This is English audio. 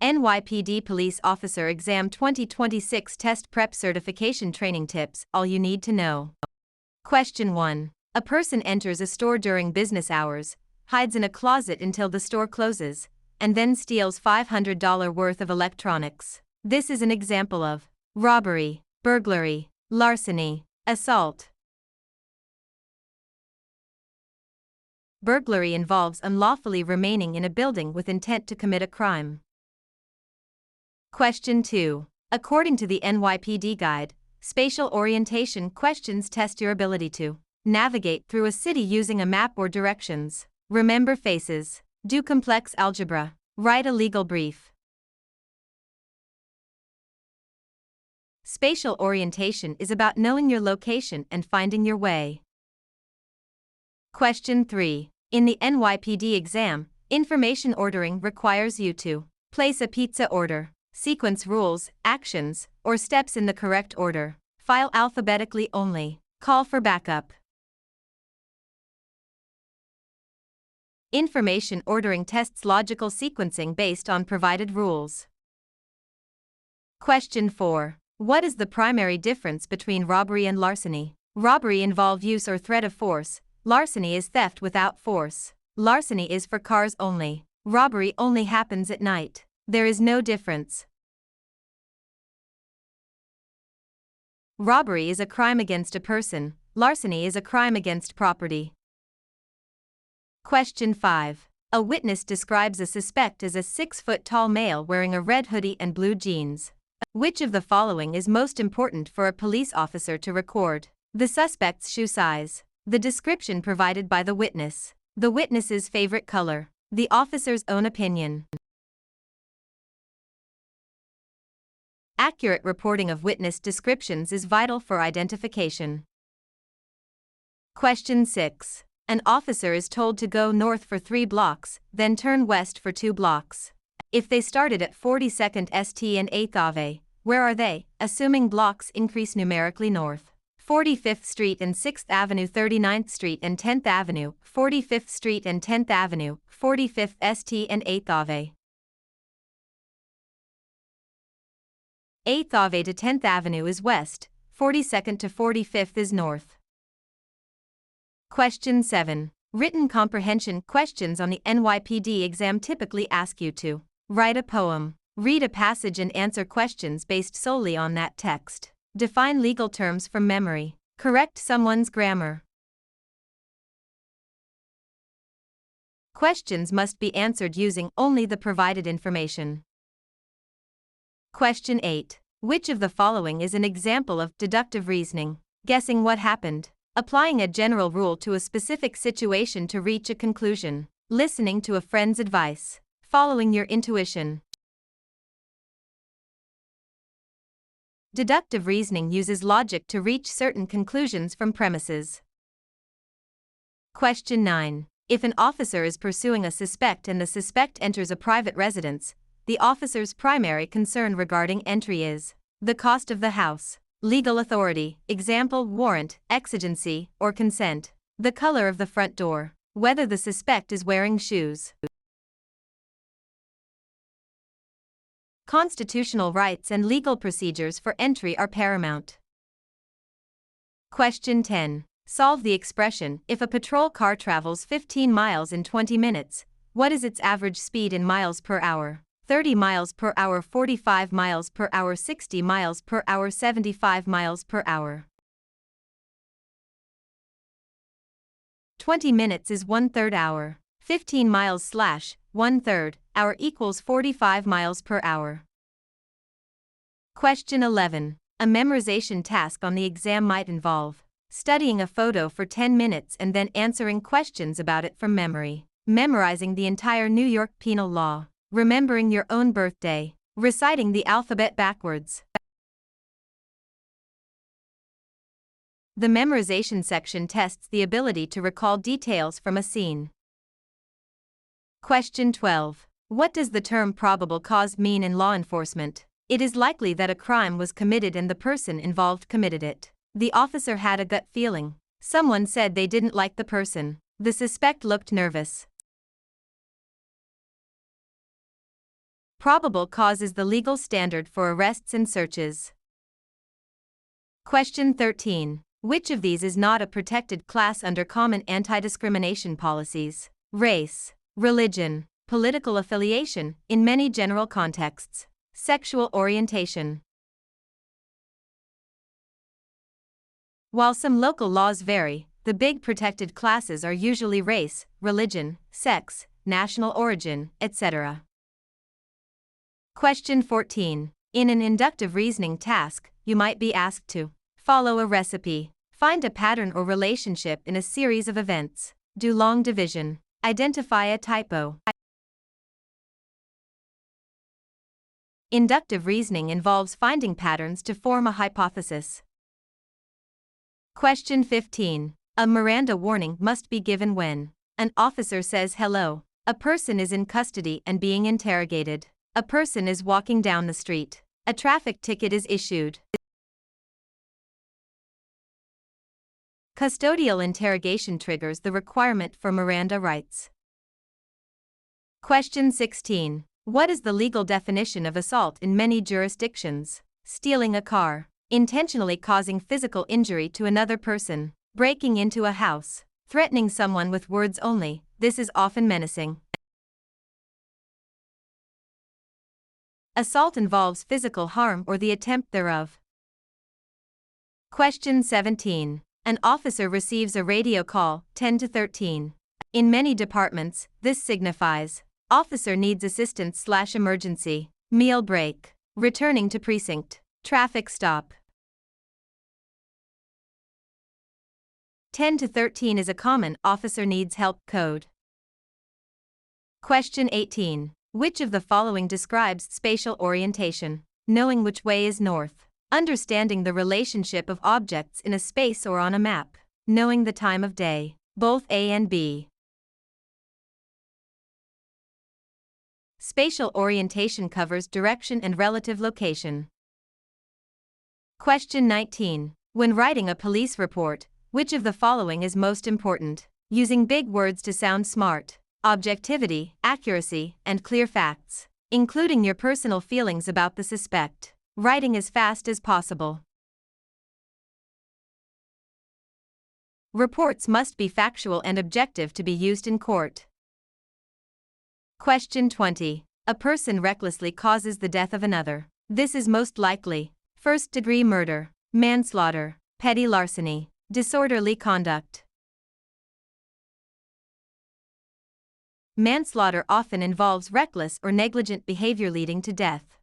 NYPD Police Officer Exam 2026 Test Prep Certification Training Tips, all you need to know. Question 1. A person enters a store during business hours, hides in a closet until the store closes, and then steals $500 worth of electronics. This is an example of robbery, burglary, larceny, assault. Burglary involves unlawfully remaining in a building with intent to commit a crime. Question 2. According to the NYPD Guide, spatial orientation questions test your ability to navigate through a city using a map or directions, remember faces, do complex algebra, write a legal brief. Spatial orientation is about knowing your location and finding your way. Question 3. In the NYPD exam, information ordering requires you to place a pizza order, sequence rules, actions, or steps in the correct order, file alphabetically only, call for backup. Information ordering tests logical sequencing based on provided rules. Question 4. What is the primary difference between robbery and larceny? Robbery involves use or threat of force, larceny is theft without force. Larceny is for cars only. Robbery only happens at night. There is no difference. Robbery is a crime against a person, larceny is a crime against property. Question 5. A witness describes a suspect as a 6-foot-tall male wearing a red hoodie and blue jeans. Which of the following is most important for a police officer to record? The suspect's shoe size, the description provided by the witness, the witness's favorite color, the officer's own opinion. Accurate reporting of witness descriptions is vital for identification. Question 6. An officer is told to go north for 3 blocks, then turn west for 2 blocks. If they started at 42nd St and 8th Ave, where are they, assuming blocks increase numerically north? 45th Street and 6th Avenue, 39th Street and 10th Avenue, 45th Street and 10th Avenue, 45th St and 8th Ave. 8th Ave to 10th Avenue is west, 42nd to 45th is north. Question 7. Written comprehension questions on the NYPD exam typically ask you to write a poem, read a passage and answer questions based solely on that text, define legal terms from memory, correct someone's grammar. Questions must be answered using only the provided information. Question 8. Which of the following is an example of deductive reasoning? Guessing what happened. Applying a general rule to a specific situation to reach a conclusion. Listening to a friend's advice. Following your intuition. Deductive reasoning uses logic to reach certain conclusions from premises. Question 9. If an officer is pursuing a suspect and the suspect enters a private residence, the officer's primary concern regarding entry is the cost of the house, legal authority, example, warrant, exigency, or consent, the color of the front door, whether the suspect is wearing shoes. Constitutional rights and legal procedures for entry are paramount. Question 10. Solve the expression, if a patrol car travels 15 miles in 20 minutes, what is its average speed in miles per hour? 30 miles per hour, 45 miles per hour, 60 miles per hour, 75 miles per hour. 20 minutes is 1/3 hour. 15 miles / 1/3 hour equals 45 miles per hour. Question 11. A memorization task on the exam might involve studying a photo for 10 minutes and then answering questions about it from memory, memorizing the entire New York penal law, remembering your own birthday, reciting the alphabet backwards. The memorization section tests the ability to recall details from a scene. Question 12. What does the term probable cause mean in law enforcement? It is likely that a crime was committed and the person involved committed it. The officer had a gut feeling. Someone said they didn't like the person. The suspect looked nervous. Probable cause is the legal standard for arrests and searches. Question 13. Which of these is not a protected class under common anti-discrimination policies? Race, religion, political affiliation, in many general contexts, sexual orientation. While some local laws vary, the big protected classes are usually race, religion, sex, national origin, etc. Question 14. In an inductive reasoning task, you might be asked to follow a recipe, find a pattern or relationship in a series of events, do long division, identify a typo. Inductive reasoning involves finding patterns to form a hypothesis. Question 15. A Miranda warning must be given when an officer says hello, a person is in custody and being interrogated, a person is walking down the street, a traffic ticket is issued. Custodial interrogation triggers the requirement for Miranda rights. Question 16. What is the legal definition of assault in many jurisdictions? Stealing a car, intentionally causing physical injury to another person, breaking into a house, threatening someone with words only. This is often menacing. Assault involves physical harm or the attempt thereof. Question 17. An officer receives a radio call, 10 to 13. In many departments, this signifies officer needs assistance/emergency, meal break, returning to precinct, traffic stop. 10 to 13 is a common officer needs help code. Question 18. Which of the following describes spatial orientation? Knowing which way is north. Understanding the relationship of objects in a space or on a map. Knowing the time of day. Both A and B. Spatial orientation covers direction and relative location. Question 19. When writing a police report, which of the following is most important? Using big words to sound smart. Objectivity, accuracy, and clear facts, including your personal feelings about the suspect. Writing as fast as possible. Reports must be factual and objective to be used in court. Question 20. A person recklessly causes the death of another. This is most likely first-degree murder, manslaughter, petty larceny, disorderly conduct. Manslaughter often involves reckless or negligent behavior leading to death.